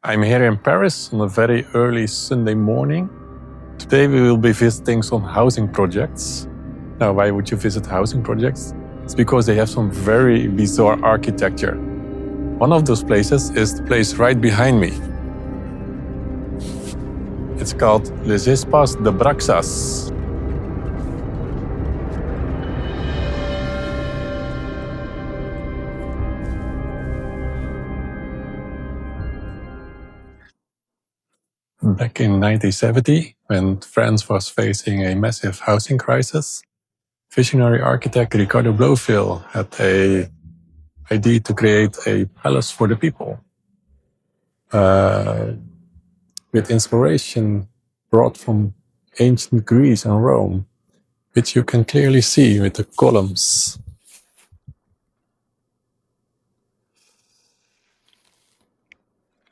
I'm here in Paris on a very early Sunday morning. Today we will be visiting some housing projects. Now, why would you visit housing projects? It's because they have some very bizarre architecture. One of those places is the place right behind me. It's called Les Espaces de Bruxelles. Back in 1970, when France was facing a massive housing crisis, visionary architect Ricardo Bofill had an idea to create a palace for the people. With inspiration brought from ancient Greece and Rome, which you can clearly see with the columns.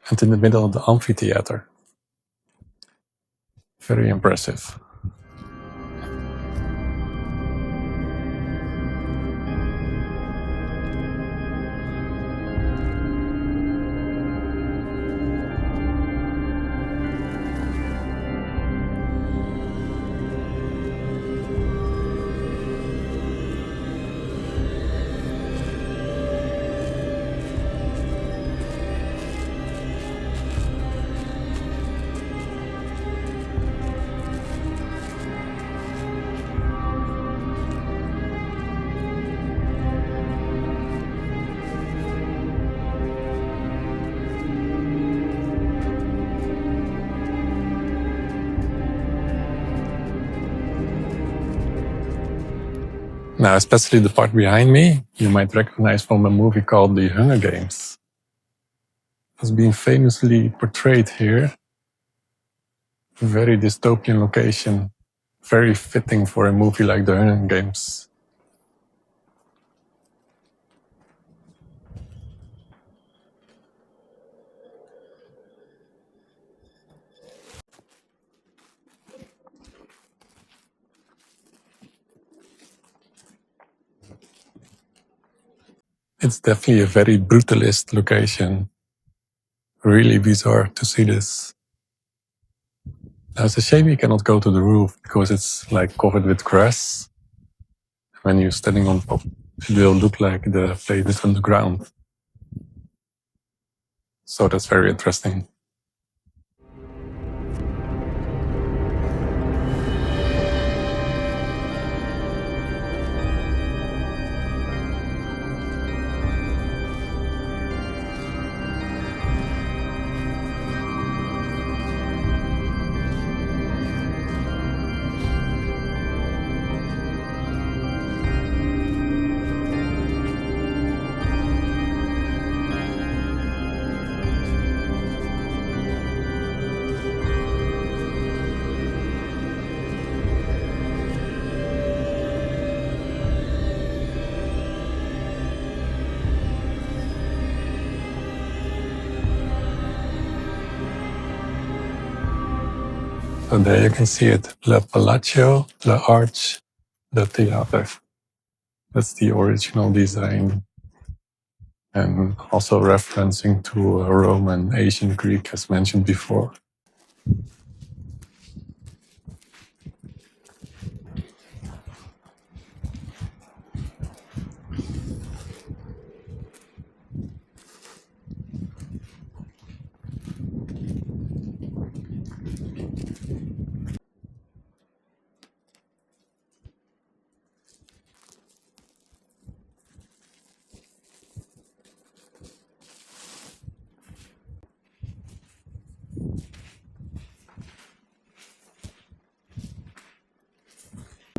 And in the middle of the amphitheater. Very impressive. Now, especially the part behind me, you might recognize from a movie called The Hunger Games. It's been famously portrayed here. A very dystopian location, very fitting for a movie like The Hunger Games. It's definitely a very brutalist location. Really bizarre to see this. Now, it's a shame you cannot go to the roof because it's like covered with grass. When you're standing on top, it will look like the place is underground. So that's very interesting. So there you can see it, Le Palazzo, Le Arch, Le Theater. That's the original design. And also referencing to Roman, Ancient Greek, as mentioned before.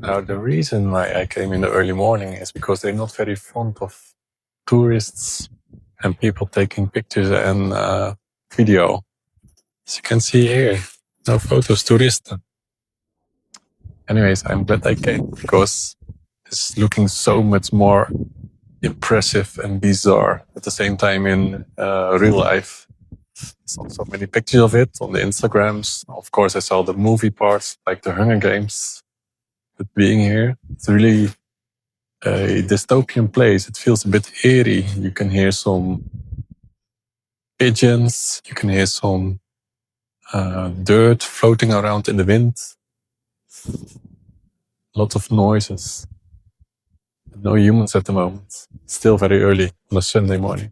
Now, the reason why I came in the early morning is because they're not very fond of tourists and people taking pictures and video. As you can see here, no photos, tourists. Anyways, I'm glad I came because it's looking so much more impressive and bizarre at the same time in real life. Saw so many pictures of it on the Instagrams. Of course, I saw the movie parts like the Hunger Games. But being here, it's really a dystopian place. It feels a bit eerie. You can hear some pigeons. You can hear some dirt floating around in the wind. Lots of noises. No humans at the moment. Still very early on a Sunday morning.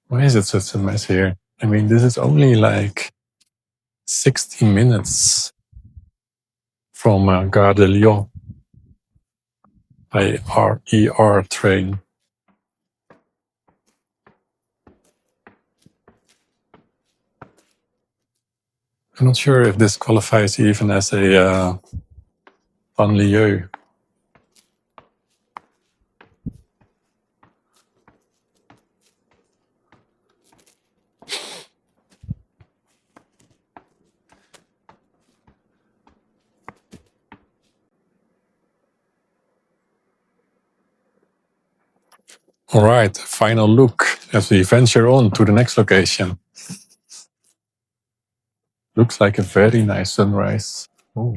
Why is it such a mess here? I mean, this is only like 60 minutes from Gare de Lyon by RER train. I'm not sure if this qualifies even as a banlieue. All right, final look as we venture on to the next location. Looks like a very nice sunrise. Oh.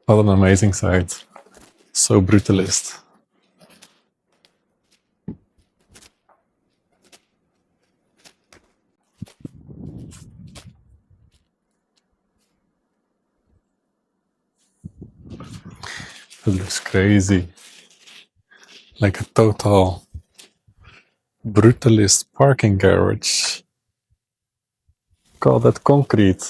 What an amazing sight. So brutalist. It looks crazy. Like a total brutalist parking garage. Call that concrete.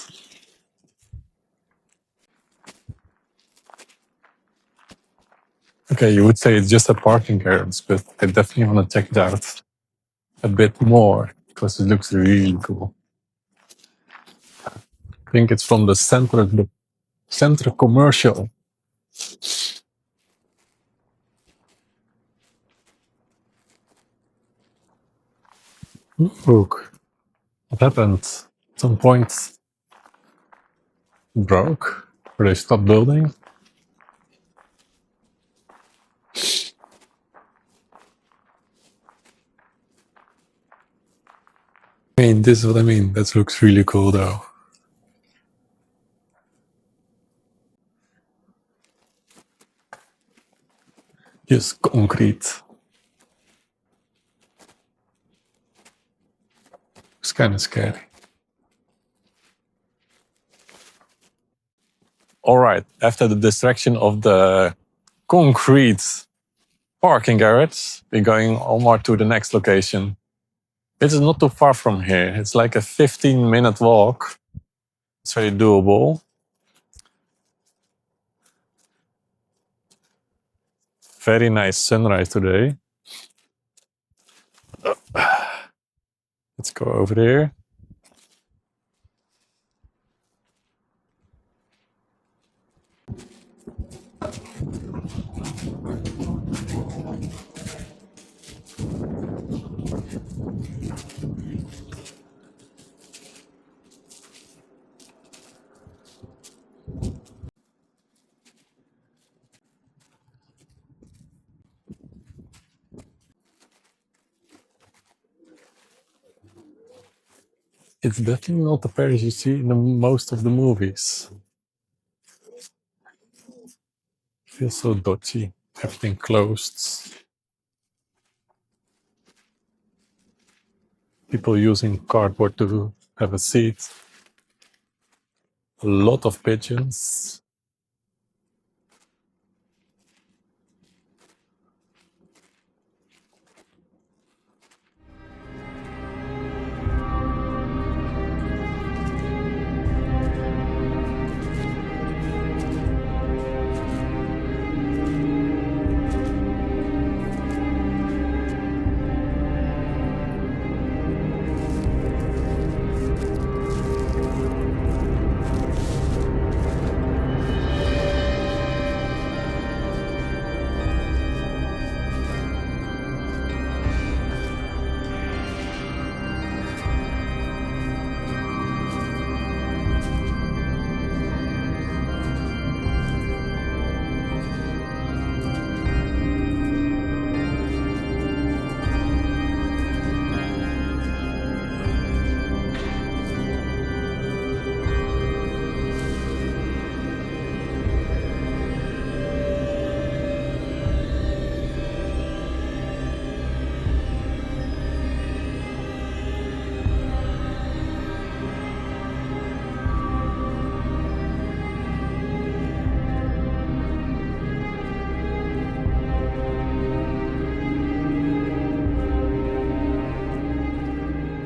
Okay, you would say it's just a parking garage, but I definitely want to check it out a bit more because it looks really cool. I think it's from the Centre Commercial. Look, what happened? At some point, it broke, or they stopped building. I mean, this is what I mean. That looks really cool, though. Just concrete. It's kind of scary. All right, after the distraction of the concrete parking garage, we're going onward to the next location. It is not too far from here. It's like a 15-minute walk. It's very doable. Very nice sunrise today. Let's go over there. It's definitely not the Paris you see in most of the movies. Feels so dodgy. Everything closed. People using cardboard to have a seat. A lot of pigeons.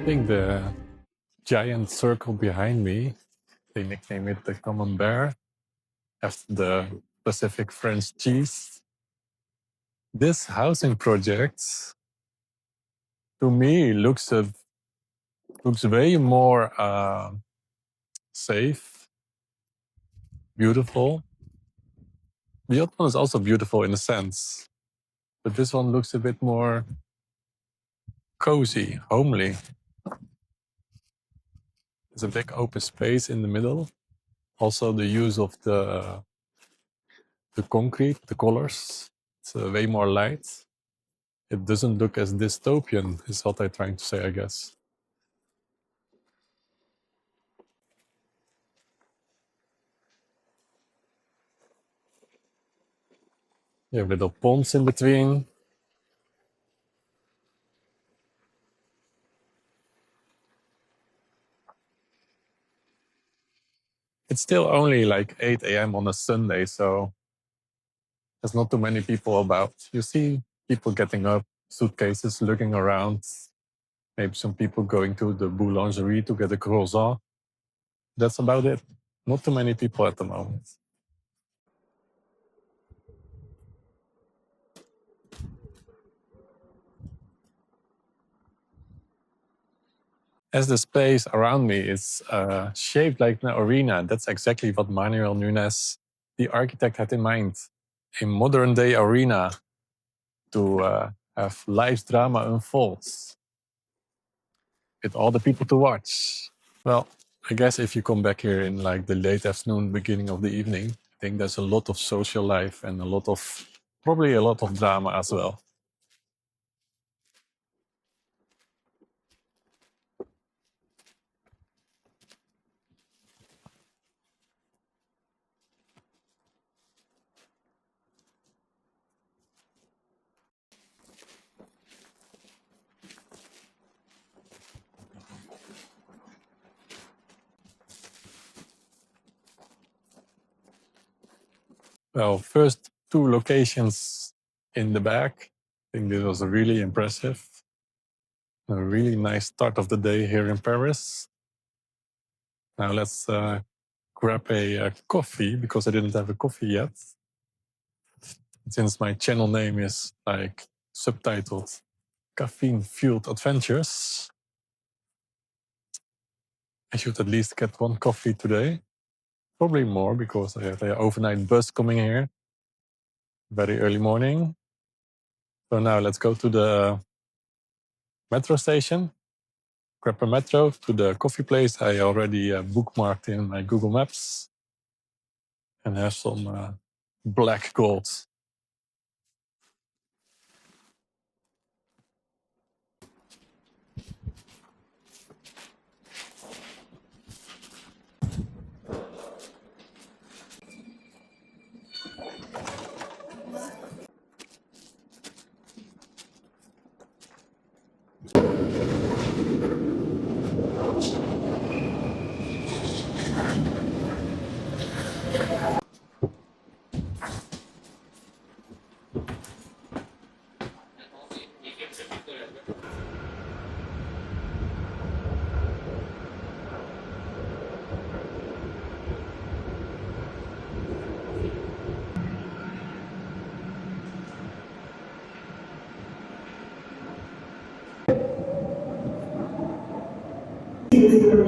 think the giant circle behind me, they nickname it the Camembert, after the Pacific French cheese. This housing project, to me, looks way more safe, beautiful. The other one is also beautiful in a sense, but this one looks a bit more cozy, homely. There's a big open space in the middle. Also, the use of the concrete, the colors, it's way more light. It doesn't look as dystopian, is what I'm trying to say, I guess. You have little ponds in between. It's still only like 8 a.m. on a Sunday, so there's not too many people about. You see people getting up, suitcases, looking around. Maybe some people going to the boulangerie to get a croissant. That's about it. Not too many people at the moment. As the space around me is shaped like an arena, that's exactly what Manuel Nunes, the architect, had in mind. A modern day arena to have life's drama unfolds with all the people to watch. Well, I guess if you come back here in like the late afternoon, beginning of the evening, I think there's a lot of social life and probably a lot of drama as well. Well, first two locations in the back. I think this was really impressive. A really nice start of the day here in Paris. Now let's grab a coffee, because I didn't have a coffee yet. Since my channel name is like subtitled Caffeine Fueled Adventures, I should at least get one coffee today. Probably more, because I have an overnight bus coming here. Very early morning. So now let's go to the metro station. Grab a metro to the coffee place I already bookmarked in my Google Maps. And have some black gold.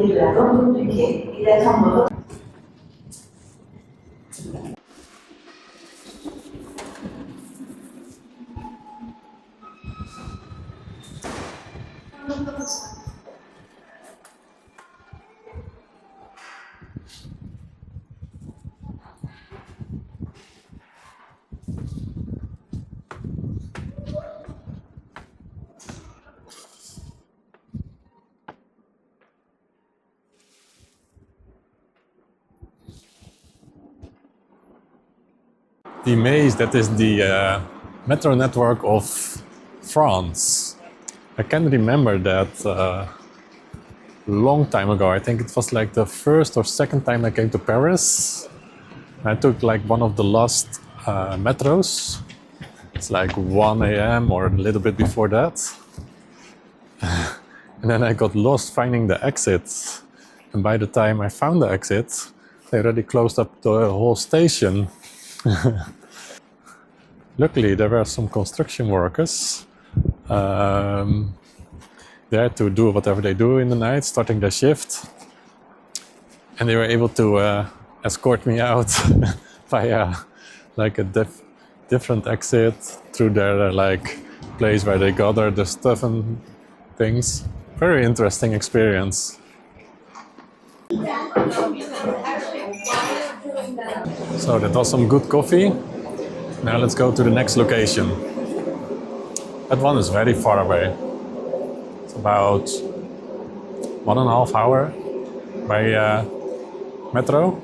de la bande du quai et d'attendre. The maze, that is the metro network of France. I can remember that a long time ago. I think it was like the first or second time I came to Paris. I took like one of the last metros. It's like 1 a.m. or a little bit before that. And then I got lost finding the exits. And by the time I found the exits, they already closed up the whole station. Luckily, there were some construction workers there to do whatever they do in the night, starting their shift. And they were able to escort me out via like a different exit through their like place where they gather the stuff and things. Very interesting experience. So that was some good coffee. Now let's go to the next location. That one is very far away. It's about 1.5 hours by metro.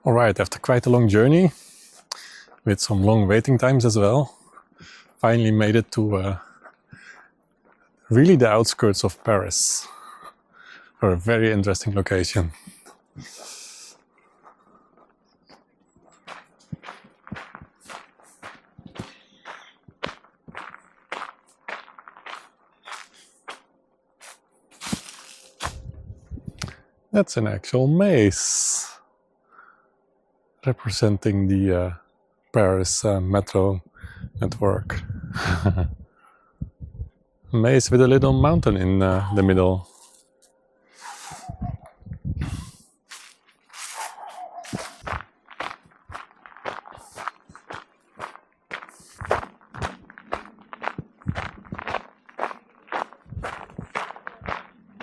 All right, after quite a long journey, with some long waiting times as well, finally made it to really the outskirts of Paris, for a very interesting location. That's an actual maze representing the Paris metro network. Maze with a little mountain in the middle.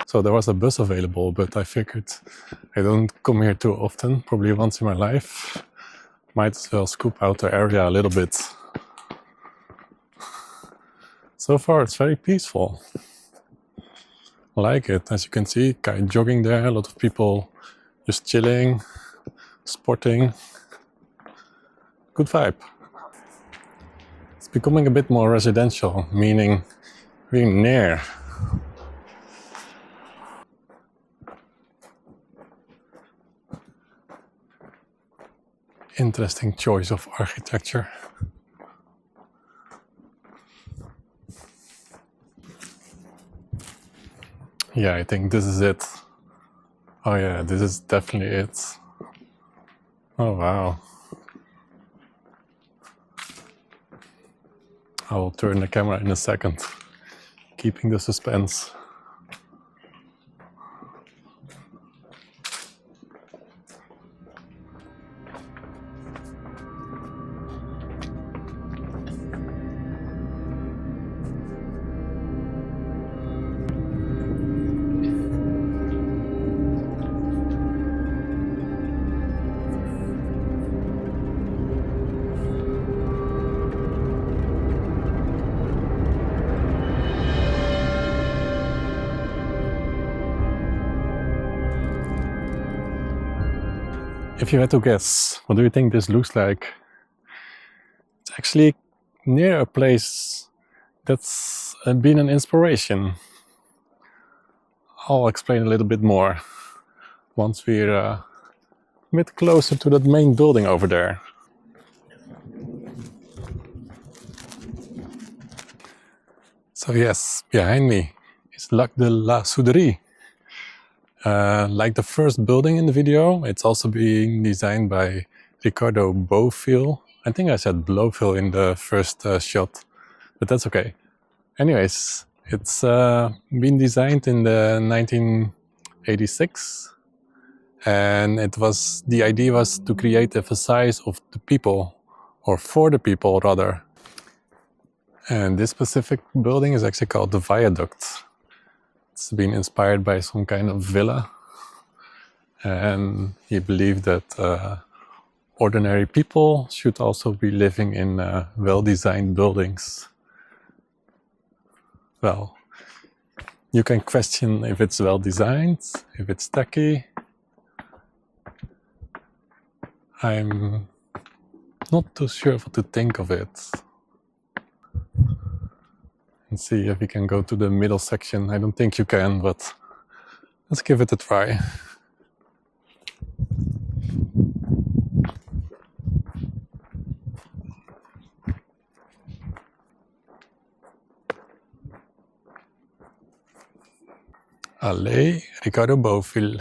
So there was a bus available, but I figured I don't come here too often, probably once in my life. Might as well scoop out the area a little bit. So far it's very peaceful. I like it. As you can see, guy jogging there, a lot of people just chilling, sporting. Good vibe. It's becoming a bit more residential, meaning being near. Interesting choice of architecture. Yeah, I think this is it. Oh yeah, this is definitely it. Oh wow. I will turn the camera in a second, keeping the suspense. If you had to guess, what do you think this looks like? It's actually near a place that's been an inspiration. I'll explain a little bit more once we're a bit closer to that main building over there. So yes, behind me is Lac de la Souderie. Like the first building in the video, it's also being designed by Ricardo Bofill. I think I said Bofill in the first shot, but that's okay. Anyways, it's been designed in the 1986, and the idea was to create a facade of the people, or for the people rather. And this specific building is actually called the Viaduc. It's been inspired by some kind of villa, and he believed that ordinary people should also be living in well-designed buildings. Well, you can question if it's well-designed, if it's tacky. I'm not too sure what to think of it. Let's see if we can go to the middle section. I don't think you can, but let's give it a try. Allez, Ricardo Bofill.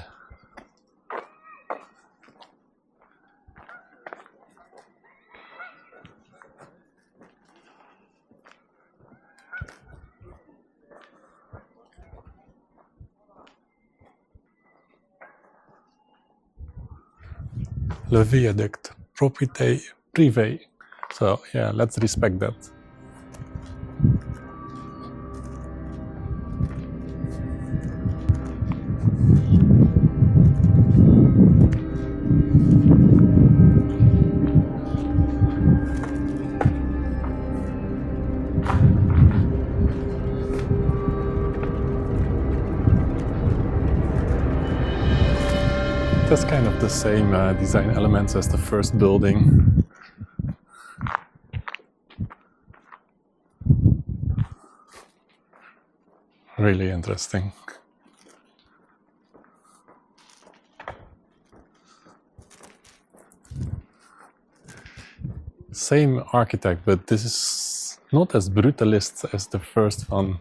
Le Viaduc, propriété privée. So yeah, let's respect that. That's kind of the same design elements as the first building. Really interesting. Same architect, but this is not as brutalist as the first one.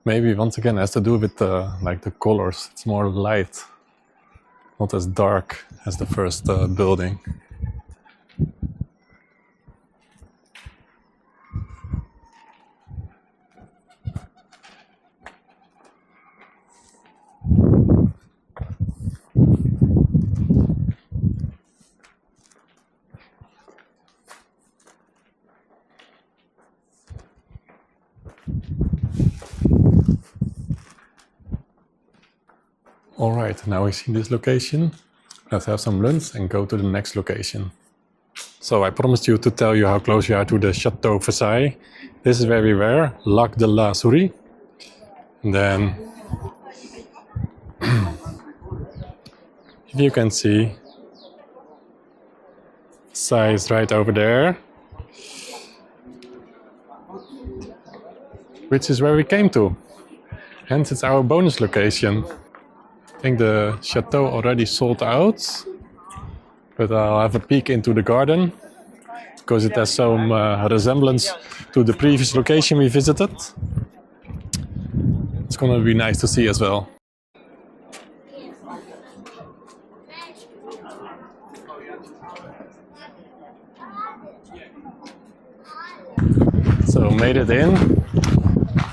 Maybe once again has to do with the colors. It's more light, not as dark as the first building. All right, now we see this location. Let's have some lunch and go to the next location. So I promised you to tell you how close you are to the Château Versailles. This is where we were, Lac de la Souris. And then, if you can see, Versailles is right over there. Which is where we came to. Hence it's our bonus location. I think the chateau already sold out, but I'll have a peek into the garden because it has some resemblance to the previous location we visited. It's gonna be nice to see as well. So made it in.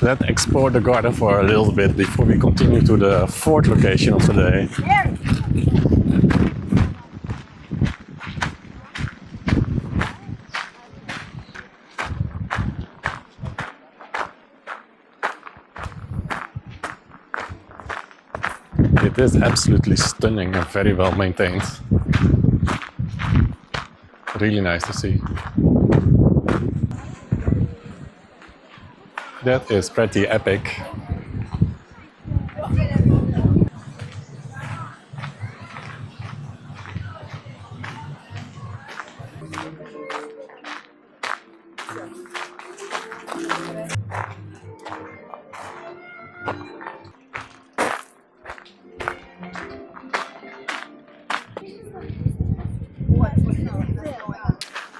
Let's explore the garden for a little bit before we continue to the fourth location of the day. It is absolutely stunning and very well maintained. Really nice to see. That is pretty epic.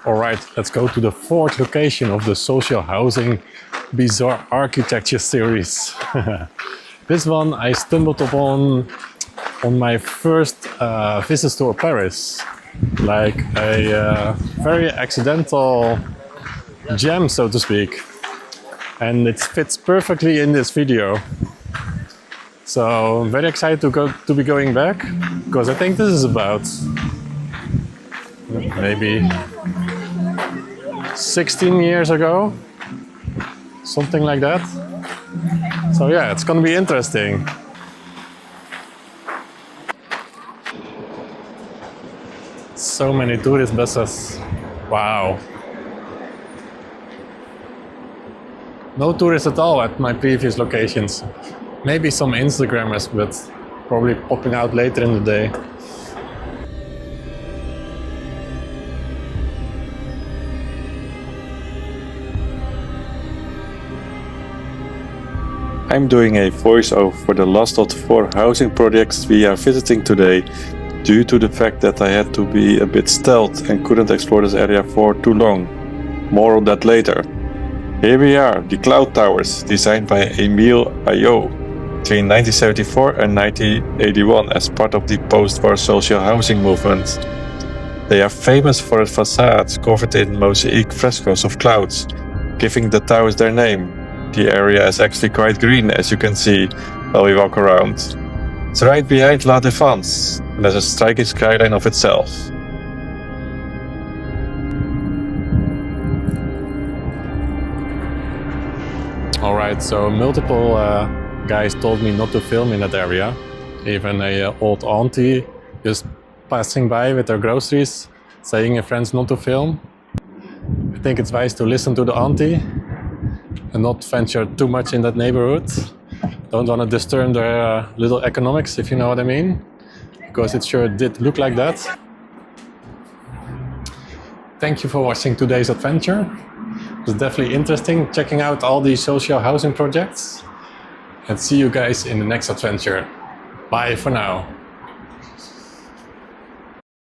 All right, let's go to the fourth location of the social housing bizarre architecture series. This one I stumbled upon on my first visit to Paris, like a very accidental gem, so to speak, and it fits perfectly in this video. So I'm very excited to be going back, because I think this is about maybe 16 years ago. Something like that. So yeah, it's gonna be interesting. So many tourist buses. Wow. No tourists at all at my previous locations. Maybe some Instagrammers, but probably popping out later in the day. I'm doing a voiceover for the last of the 4 housing projects we are visiting today, due to the fact that I had to be a bit stealth and couldn't explore this area for too long. More on that later. Here we are, the Cloud Towers, designed by Emile Ayot. between 1974 and 1981 as part of the post-war social housing movement. They are famous for its facades covered in mosaic frescoes of clouds, giving the towers their name. The area is actually quite green, as you can see while we walk around. It's right behind La Défense, and has a striking skyline of itself. Alright, so multiple guys told me not to film in that area. Even a old auntie just passing by with her groceries, saying her friends not to film. I think it's wise to listen to the auntie and not venture too much in that neighborhood. Don't want to disturb their little economics, if you know what I mean, because it sure did look like that. Thank you for watching today's adventure. It was definitely interesting checking out all these social housing projects. And see you guys in the next adventure. Bye for now.